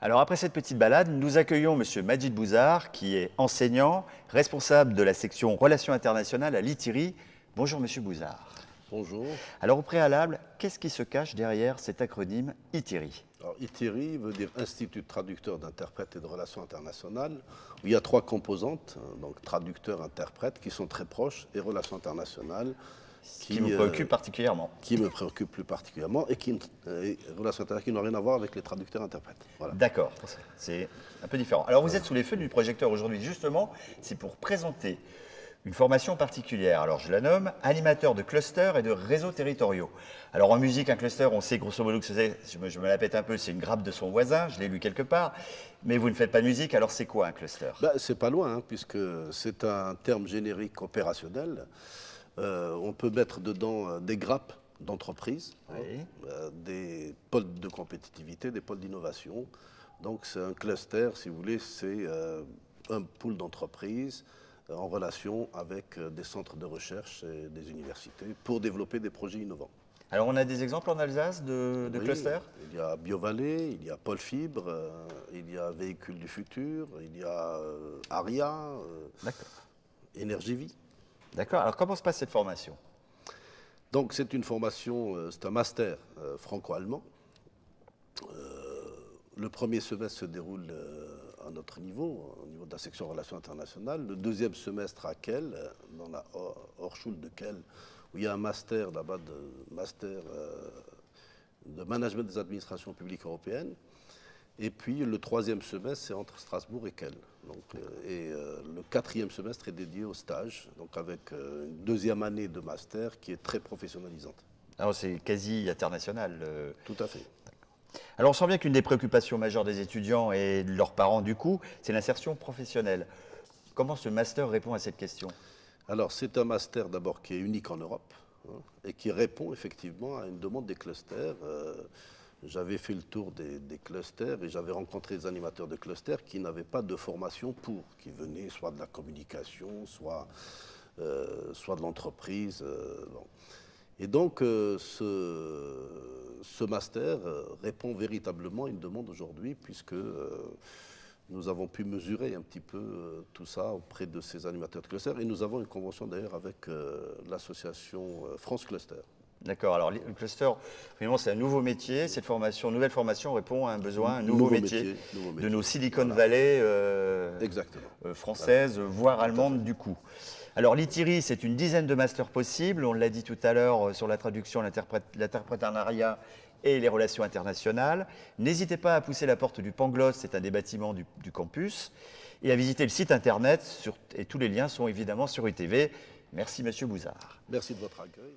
Alors après cette petite balade, nous accueillons Monsieur Majid Bouzar, qui est enseignant, responsable de la section Relations internationales à l'ITIRI. Bonjour Monsieur Bouzar. Bonjour. Alors au préalable, qu'est-ce qui se cache derrière cet acronyme ITIRI? Alors, ITIRI veut dire Institut de traducteurs, d'interprètes et de relations internationales, où il y a trois composantes, donc traducteurs, interprètes, qui sont très proches, et relations internationales, Qui vous préoccupe particulièrement. qui me préoccupent plus particulièrement, et relations internationales qui n'ont rien à voir avec les traducteurs-interprètes. Voilà. D'accord, c'est un peu différent. Alors vous êtes sous les feux du projecteur aujourd'hui, justement, c'est pour présenter une formation particulière. Alors je la nomme animateur de clusters et de réseaux territoriaux. Alors en musique, un cluster, on sait grosso modo que c'est, je me la pète un peu, c'est une grappe de son voisin, je l'ai lu quelque part, mais vous ne faites pas de musique, alors c'est quoi un cluster? C'est pas loin, hein, puisque c'est un terme générique opérationnel. On peut mettre dedans des grappes d'entreprises, Oui. des pôles de compétitivité, des pôles d'innovation. Donc c'est un cluster, si vous voulez, c'est un pool d'entreprises en relation avec des centres de recherche et des universités pour développer des projets innovants. Alors on a des exemples en Alsace de Oui, clusters? il y a BioValley, il y a Pôle Fibre, il y a Véhicules du Futur, il y a Aria, D'accord. Énergie Vie. D'accord. Alors comment se passe cette formation? Donc c'est une formation, c'est un master franco-allemand. Le premier semestre se déroule à notre niveau, au niveau de la section Relations internationales. Le deuxième semestre à Kehl, dans la Hochschule de Kehl, où il y a un master là-bas de management des administrations publiques européennes. Et puis le troisième semestre, c'est entre Strasbourg et Kehl. Donc, le quatrième semestre est dédié au stage, donc avec une deuxième année de master qui est très professionnalisante. Alors c'est quasi international. Tout à fait. Alors on sent bien qu'une des préoccupations majeures des étudiants et de leurs parents du coup, c'est l'insertion professionnelle. Comment ce master répond à cette question? Alors c'est un master d'abord qui est unique en Europe, hein, et qui répond effectivement à une demande des clusters. J'avais fait le tour des clusters et j'avais rencontré des animateurs de clusters qui n'avaient pas de formation qui venaient soit de la communication, soit de l'entreprise. Bon. Et donc ce master répond véritablement à une demande aujourd'hui, puisque nous avons pu mesurer un petit peu tout ça auprès de ces animateurs de cluster. Et nous avons une convention d'ailleurs avec l'association France Cluster. D'accord. Alors le cluster, finalement, c'est un nouveau métier. Cette formation, nouvelle formation répond à un besoin, un nouveau métier de nos Silicon Valley françaises, voire allemandes du coup. Alors l'ITIRI, c'est une dizaine de masters possibles. On l'a dit tout à l'heure sur la traduction, l'interprétariat et les relations internationales. N'hésitez pas à pousser la porte du Pangloss, c'est un des bâtiments du campus, et à visiter le site internet, et tous les liens sont évidemment sur UTV. Merci Monsieur Bouzar. Merci de votre accueil.